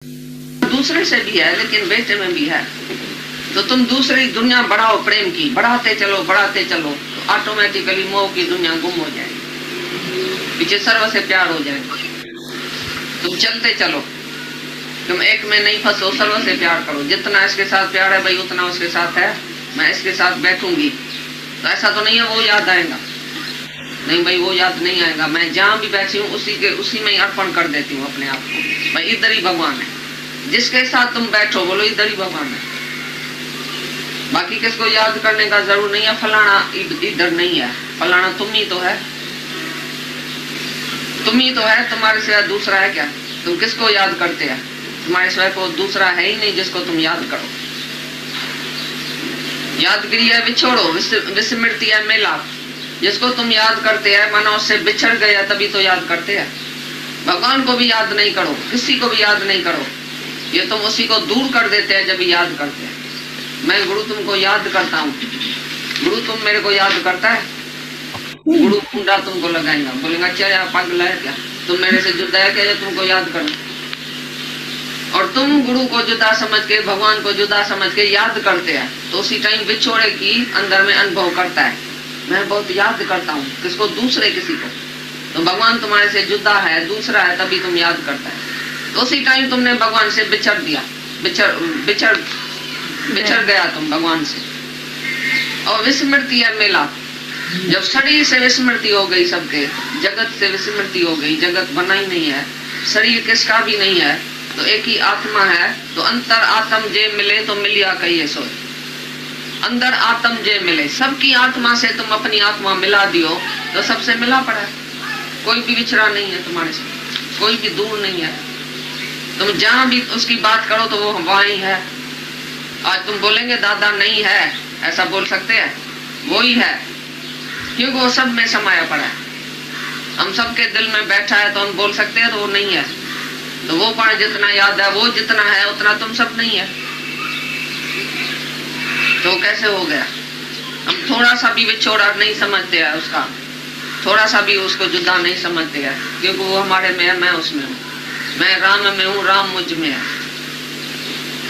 दूसरे से भी है लेकिन बेटे में भी है। तो तुम दूसरी दुनिया बढ़ाओ, प्रेम की बढ़ाते चलो तो ऑटोमेटिकली मोह की दुनिया गुम हो जाएगी, पीछे सर्व से प्यार हो जाएगा। तुम चलते चलो, तुम एक में नहीं फंसो, सर्व से प्यार करो। जितना इसके साथ प्यार है भाई उतना उसके साथ है, मैं इसके साथ बैठूंगी तो ऐसा तो नहीं है वो याद आएगा, नहीं भाई वो याद नहीं आएगा। मैं जहाँ भी बैठी हूँ उसी में ही अर्पण कर देती हूँ अपने आप को, भाई इधर ही भगवान है। जिसके साथ तुम बैठो बोलो इधर ही भगवान है। बाकी किसको याद करने का जरूर नहीं है, फलाना इधर नहीं है, फलाना तुम ही तो है, तुम ही तो है, तुम्हारे सिवा दूसरा है क्या? तुम किसको याद करते हैं? तुम्हारे सिवा को दूसरा है ही नहीं जिसको तुम याद करो। यादगिरी है विछोड़ो, विस्मृति है मेलाप। जिसको तुम याद करते हैं मानो उससे बिछड़ गया तभी तो याद करते हैं। भगवान को भी याद नहीं करो, किसी को भी याद नहीं करो, ये तुम उसी को दूर कर देते हैं जब याद करते हैं। मैं गुरु तुमको याद करता हूँ, गुरु तुम मेरे को याद करता है? गुरु कुंडा तुमको लगाएगा, बोलेगा क्या पागल है क्या, तुम मेरे से जुदा है क्या जो तुमको याद करो? और तुम गुरु को जुदा समझ के भगवान को जुदा समझ के याद करते हैं तो उसी टाइम विछोड़े की अंदर में अनुभव करता है, मैं बहुत याद करता हूँ। किसको? दूसरे किसी को। तो भगवान तुम्हारे से जुदा है, दूसरा है, तभी तुम याद करता है। तो उसी टाइम तुमने भगवान से बिछड़ दिया, बिछड़ गया तुम भगवान से। और विस्मृति है मेला, जब शरीर से विस्मृति हो गई, सबके जगत से विस्मृति हो गई, जगत बना ही नहीं है, शरीर किसका भी नहीं है, तो एक ही आत्मा है। तो अंतर आत्म जे मिले तो मिलिया कहिए सोए, अंदर आत्म जे मिले, सबकी आत्मा से तुम अपनी आत्मा मिला दियो तो सबसे मिला पड़ा है। कोई भी विछड़ा नहीं है तुम्हारे से, कोई भी दूर नहीं है। तुम जहां भी उसकी बात करो तो वो वहां ही है। आज तुम बोलेंगे दादा नहीं है, ऐसा बोल सकते हैं? वो ही है, क्योंकि वो सब में समाया पड़ा है। हम सबके दिल में बैठा है तो हम बोल सकते हैं तो वो नहीं है। तो वो पण जितना याद है, वो जितना है उतना तुम सब नहीं है। तो कैसे हो गया? हम थोड़ा सा भी विछोड़ा नहीं समझते हैं उसका, थोड़ा सा भी उसको जुदा नहीं समझते हैं, क्योंकि वो हमारे में है, मैं उसमें हूँ, मैं राम में हूँ, राम मुझ में है।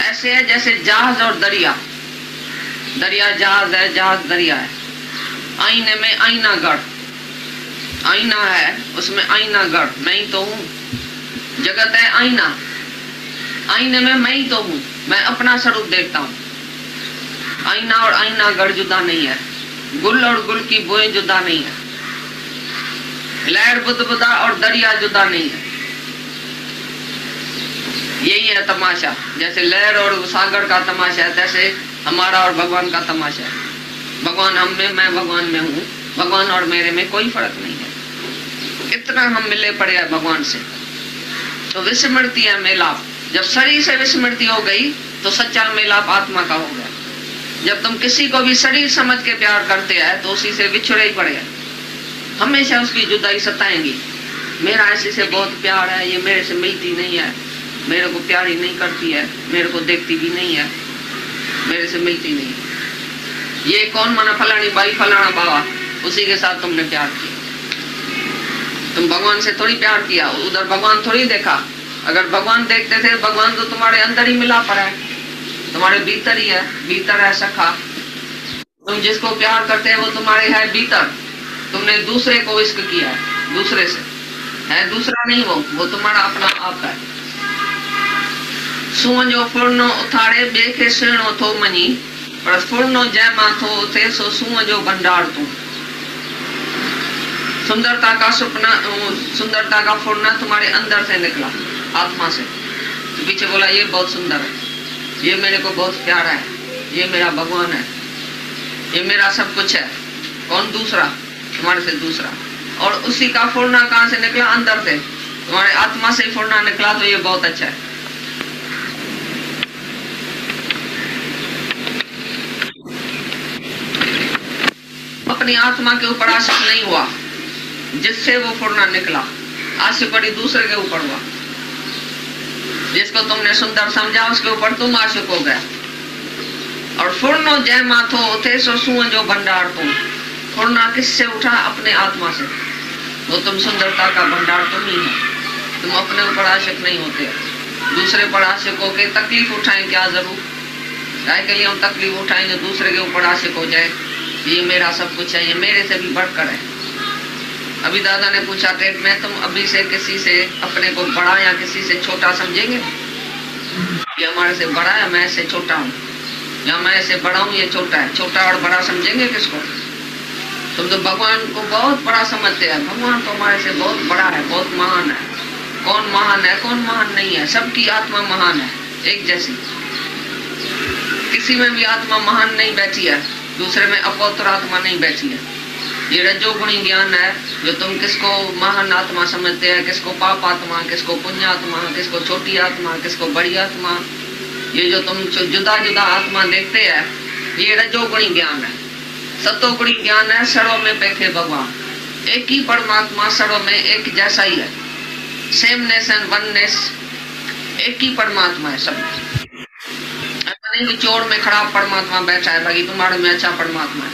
ऐसे है जैसे जहाज और दरिया, दरिया जहाज है, जहाज दरिया है। आईने में आईना गढ़, आईना है उसमें आईना गढ़, मैं ही तो हूँ। जगत है आईना, आईने में मैं ही तो हूँ, मैं अपना स्वरूप देखता हूँ। आईना और आईना गढ़ जुदा नहीं है, गुल और गुल की बोए जुदा नहीं है, लहर बुदबुदा और दरिया जुदा नहीं है। यही है तमाशा। जैसे लहर और सागर का तमाशा है, तैसे हमारा और भगवान का तमाशा है। भगवान हम में, मैं भगवान में हूँ, भगवान और मेरे में कोई फर्क नहीं है। इतना हम मिले पड़े हैं भगवान से। तो विस्मृति है मेलाप, जब शरीर से विस्मृति हो गई तो सच्चा मेलाप आत्मा का हो गया। जब तुम किसी को भी शरीर समझ के प्यार करते हैं तो उसी से विछड़े ही पड़े, हमेशा उसकी जुदाई सताएंगी। मेरा इसी से बहुत प्यार है, ये मेरे से मिलती नहीं है, मेरे को प्यार ही नहीं करती है, मेरे को देखती भी नहीं है, मेरे से मिलती नहीं। ये कौन माना? फलानी बाई, फलाना बाबा, उसी के साथ तुमने प्यार किया। तुम भगवान से थोड़ी प्यार किया, उधर भगवान थोड़ी देखा। अगर भगवान देखते थे, भगवान तो तुम्हारे अंदर ही मिला पड़ा है, तुम्हारे भीतर ही है, भीतर है सखा। तुम जिसको प्यार करते हैं वो तुम्हारे है भीतर। तुमने दूसरे को इश्क किया है, दूसरे से है, दूसरा नहीं, वो तुम्हारा अपना आप है। सूंजो फुरनो उथाड़े बेखे सेणो थो मनी, पर फुरनो जैमा थो थे सो सूंजो भंडार तू। सुंदरता का सपना, सुंदरता का फुरना तुम्हारे अंदर से निकला, आत्मा से। तो पीछे बोला ये बहुत सुंदर है, ये मेरे को बहुत प्यारा है, ये मेरा भगवान है, ये मेरा सब कुछ है। कौन? दूसरा, तुम्हारे से दूसरा। और उसी का फुरना कहाँ से निकला? अंदर से, तुम्हारे आत्मा से फुरना निकला। तो ये बहुत अच्छा है। अपनी आत्मा के ऊपर आशिक नहीं हुआ, जिससे वो फुरना निकला, आशिक पड़ी दूसरे के ऊपर हुआ। जिसको तुमने सुंदर समझा उसके ऊपर तुम आशिक हो गया। और फुरनो जय माथो थे सो सूंजो भंडार तुम। फुरना किससे उठा? अपने आत्मा से। वो तुम सुंदरता का भंडार तुम ही है, तुम अपने ऊपर आशिक नहीं होते। दूसरे पर आशिक होके तकलीफ उठाएं, क्या जरूर? काय के लिए हम तकलीफ उठाएंगे दूसरे के ऊपर आशिक हो जाए, ये मेरा सब कुछ है, ये मेरे से भी बढ़कर है। अभी दादा ने पूछा टेट में, तुम अभी से किसी से अपने को बड़ा या किसी से छोटा समझेंगे? ये हमारे से बड़ा है, मैं इससे छोटा हूँ, या मैं इससे बड़ा हूँ, ये छोटा है। छोटा और बड़ा समझेंगे किसको? तुम तो भगवान को बहुत बड़ा समझते हैं। भगवान तो हमारे से बहुत बड़ा है, बहुत महान है। कौन महान है, कौन महान नहीं है? सबकी आत्मा महान है, एक जैसी। किसी में भी आत्मा महान नहीं बैठी है, दूसरे में अपौत्र आत्मा नहीं बैठी है। ये रजोगुणी ज्ञान है जो तुम किसको महान आत्मा समझते हैं, किसको पाप आत्मा, किसको पुण्य आत्मा, किसको छोटी आत्मा, किसको बड़ी आत्मा। ये जो तुम जुदा जुदा आत्मा देखते हैं, ये रजोगुणी ज्ञान है। सतोगुणी ज्ञान है, सड़ों में बैठे भगवान, एक ही परमात्मा, सड़ों में एक जैसा ही है, सेमनेस एंड वननेस, एक ही परमात्मा है सब। ऐसा नहीं कि चोर में खराब परमात्मा बैठा है, बाकी तुम्हारे में अच्छा परमात्मा है,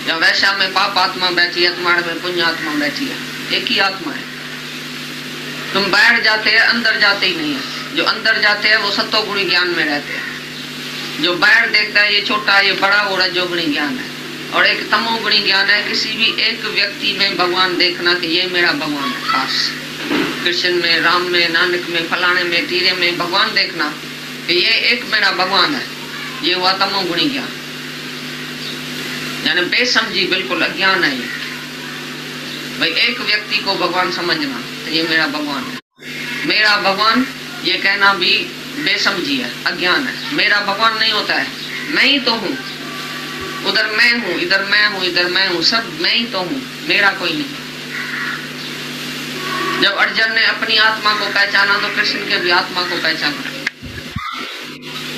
या वैश्या में पाप आत्मा बैठी है, तुम्हारे में पुण्य आत्मा बैठी है, एक ही आत्मा है। तुम बाहर जाते हैं, अंदर जाते ही नहीं है। जो अंदर जाते हैं वो सतोगुणी ज्ञान में रहते हैं। जो बाहर देखता है ये छोटा ये बड़ा, वो रजोगुणी ज्ञान है। और एक तमोगुणी ज्ञान है, किसी भी एक व्यक्ति में भगवान देखना कि ये मेरा भगवान है खास। कृष्ण में, राम में, नानक में, फलाने में, तीरे में भगवान देखना कि ये एक मेरा भगवान है, ये हुआ तमोगुणी ज्ञान, यानी बेसमझी, बिल्कुल अज्ञान है ये। भाई एक व्यक्ति को भगवान समझना तो ये मेरा भगवान है। मेरा भगवान ये कहना भी बेसमझी है, अज्ञान है। मेरा भगवान नहीं होता है, मैं ही तो हूँ, उधर मैं हूँ, इधर मैं हूँ, इधर मैं हूँ, सब मैं ही तो हूँ, मेरा कोई नहीं। जब अर्जुन ने अपनी आत्मा को पहचाना तो कृष्ण के भी आत्मा को पहचाना।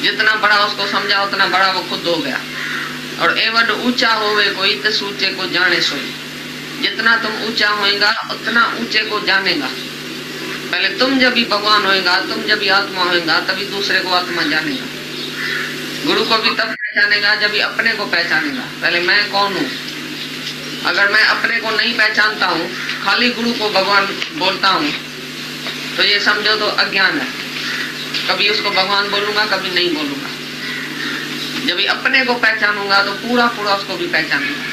जितना बड़ा उसको समझा उतना बड़ा वो खुद हो गया। और एवं ऊंचा होवे कोई तस ऊंचे को जाने सोई। जितना तुम ऊंचा होएगा उतना ऊंचे को जानेगा। पहले तुम जब भी भगवान होएगा, तुम जब भी आत्मा होएगा, तभी दूसरे को आत्मा जानेगा। गुरु को भी तब पहचानेगा जब भी अपने को पहचानेगा। पहले मैं कौन हूँ? अगर मैं अपने को नहीं पहचानता हूँ, खाली गुरु को भगवान बोलता हूँ, तो ये समझो तो अज्ञान है। कभी उसको भगवान बोलूंगा, कभी नहीं बोलूंगा। जब भी अपने को पहचानूंगा तो पूरा पूरा उसको भी पहचानूंगा।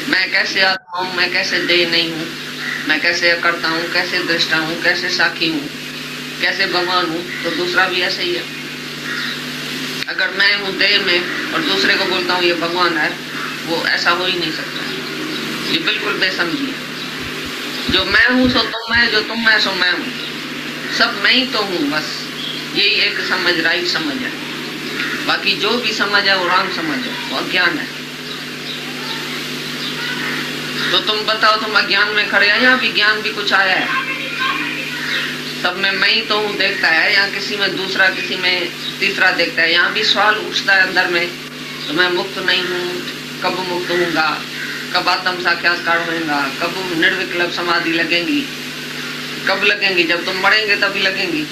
मैं कैसे आत्मा हूँ, मैं कैसे देह नहीं हूँ, मैं कैसे करता हूँ, कैसे दृष्टा हूँ, कैसे साक्षी हूँ, कैसे भगवान हूँ, तो दूसरा भी ऐसे ही है। अगर मैं हूँ देह में और दूसरे को बोलता हूँ ये भगवान है, वो ऐसा हो ही नहीं सकता। ये बिल्कुल बेसमझी है। जो मैं हूँ सो तुम है, जो तुम है सो मैं हूँ, सब मैं ही तो हूँ, बस यही एक समझ, राइट समझ है। बाकी जो भी समझ है वो रॉन्ग समझ है, वो अज्ञान है। तो तुम बताओ, तुम अज्ञान में खड़े हैं या विज्ञान भी कुछ आया है? सब में मैं ही तो हूँ देखता है, या किसी में दूसरा, किसी में तीसरा देखता है। यहाँ भी सवाल उठता है अंदर में, तो मैं मुक्त नहीं हूँ, कब मुक्त हूँगा, कब आत्म साक्षात्कार होगा, कब निर्विकल्प समाधि लगेंगी, कब लगेंगी? जब तुम मरेंगे तभी लगेंगी।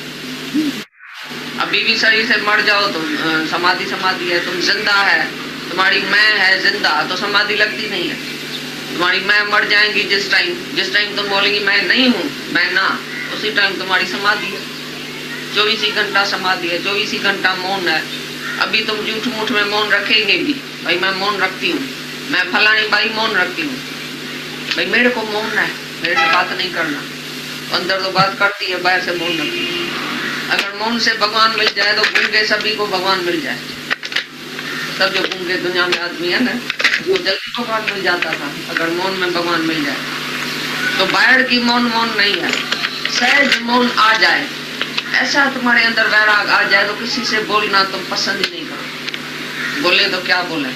अभी भी शरीर से मर जाओ तो समाधि समाधि है। तुम जिंदा है, तुम्हारी मैं है जिंदा, तो समाधि लगती नहीं है। तुम्हारी मैं मर जाएंगी जिस टाइम तुम बोलेंगी मैं नहीं हूँ, मैं ना, उसी टाइम तुम्हारी समाधि है। 24 ही घंटा समाधि है, 24 ही घंटा मौन है। अभी तुम झूठ मूठ में मौन रखेंगे भी, भाई मैं मौन रखती हूँ, मैं फलानी बाई मौन रखती हूँ, भाई मेरे को मौन है, मेरे से बात नहीं करना। अंदर तो बात करती है, बाहर से मौन रखती है। अगर मौन से भगवान मिल जाए तो गूंगे सभी को भगवान मिल जाए। सब जो गूंगे दुनिया में आदमी है ना, वो जल्दी भगवान मिल जाता था अगर मौन में भगवान मिल जाए। तो बाहर की मौन नहीं है, सहज मौन आ जाए, ऐसा तुम्हारे अंदर वैराग आ जाए तो किसी से बोलना तुम पसंद ही नहीं करो। बोले तो क्या बोले,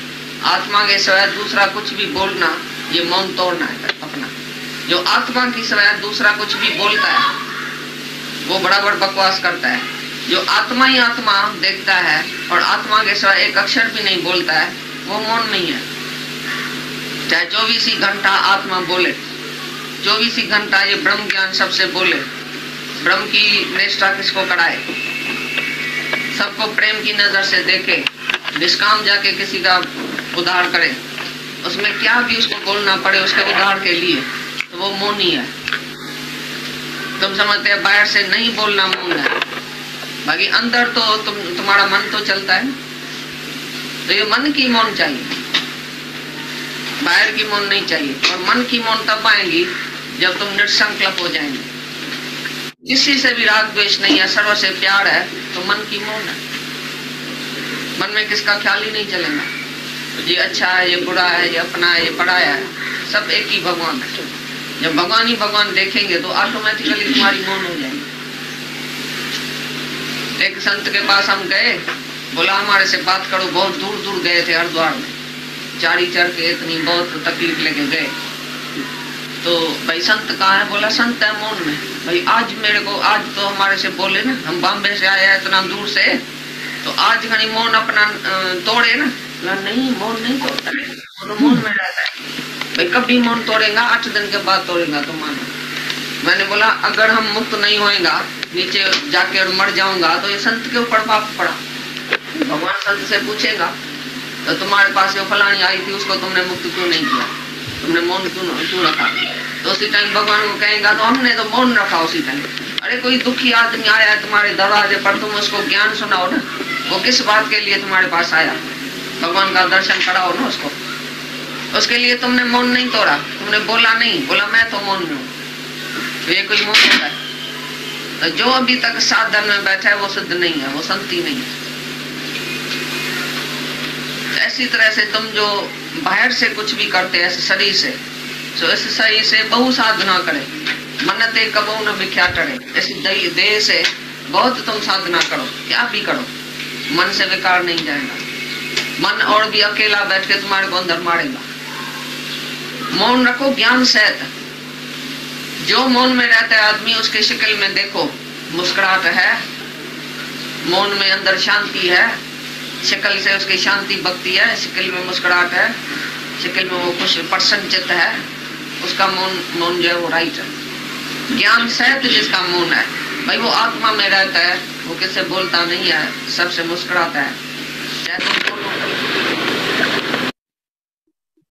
आत्मा के सिवाय दूसरा कुछ भी बोलना, ये मौन तोड़ना है अपना। जो आत्मा की सिवाय दूसरा कुछ भी बोलता है वो बराबर बकवास करता है। जो आत्मा ही आत्मा देखता है और आत्मा के सिवाय एक अक्षर भी नहीं बोलता है, वो मौन नहीं है। चाहे 24 ही घंटा आत्मा बोले, 24 ही घंटा ये ब्रह्म ज्ञान सबसे बोले, ब्रह्म की निष्ठा किसको कराए, सबको प्रेम की नजर से देखे, निष्काम जाके किसी का उद्धार करे, उसमें क्या भी उसको बोलना पड़े उसके उद्धार के लिए, तो वो मौन ही है। तुम समझते हैं बाहर से नहीं बोलना मौन है, बाकी अंदर तो तुम्हारा मन तो चलता है। तो ये मन की मौन चाहिए, बाहर की मौन नहीं चाहिए। और मन की मौन तब आएंगी जब तुम निसंकल्प हो जाएंगे, किसी से भी राग द्वेष नहीं है, सर्व से प्यार है, तो मन की मौन है। मन में किसका ख्याल ही नहीं चलेगा, ये अच्छा है, ये बुरा है, ये अपना है, ये पराया है, सब एक ही भगवान है। जब भगवान ही भगवान देखेंगे तो ऑटोमेटिकली तुम्हारी मौन हो जाएगी। एक संत के पास हम गए, बोला हमारे से बात करो। बहुत दूर दूर गए थे, हरिद्वार में चारी चढ़ के इतनी बहुत तकलीफ लेके गए। तो भाई संत कहाँ है? बोला संत है मौन में। भाई आज मेरे को, आज तो हमारे से बोले ना, हम बॉम्बे से आए हैं इतना दूर से, तो आज खनी मौन अपना तोड़े ना। बोला नहीं, मौन नहीं तोड़ता, तो मौन में रहता है। भाई कभी मौन तोड़ेगा? 8 दिन के बाद तोड़ेगा तो मानो। मैंने बोला अगर हम मुक्त नहीं होएगा, नीचे जाके और मर जाऊंगा, तो ये संत के ऊपर पाप पड़ा। भगवान संत से पूछेगा तो तुम्हारे पास जो फलानी आई थी उसको तुमने मुक्त क्यों नहीं किया, तुमने मौन क्यों रखा? तो उसी टाइम भगवान को कहेगा तो हमने तो मौन रखा उसी टाइम। अरे कोई दुखी आदमी आया है तुम्हारे दरवाजे पर, तुम उसको ज्ञान सुनाओ ना, वो किस बात के लिए तुम्हारे पास आया? भगवान का दर्शन कराओ ना उसको। उसके लिए तुमने मौन नहीं तोड़ा, तुमने बोला नहीं, बोला मैं तो मौन में हूँ। तो ये कोई मौन होता है? तो जो अभी तक साधन में बैठा है वो सिद्ध नहीं है, वो संति नहीं है। ऐसी तरह से तुम जो बाहर से कुछ भी करते हैं शरीर से, तो इस शरीर से बहु साधना करे, मन्नते कबो न मिख्या टरे। ऐसी देह से बहुत तुम साधना करो, क्या भी करो, मन से विकार नहीं जाएगा। मन और भी अकेला बैठ के तुम्हारे को अंदर मारेगा। मौन रखो ज्ञान सहित। जो मौन में रहता है आदमी, उसके शक्ल में देखो मुस्कुराहट है, मौन में अंदर शांति है, शक्ल से उसकी शांति बकती है, शक्ल में मुस्कुराहट है, शक्ल में वो कुछ प्रसन्नचित्त है, उसका मौन जो है वो राइट है। ज्ञान सहित जिसका मौन है, भाई वो आत्मा में रहता है, वो किससे बोलता नहीं है, सबसे मुस्कुराता है। चाहे तुम बोलो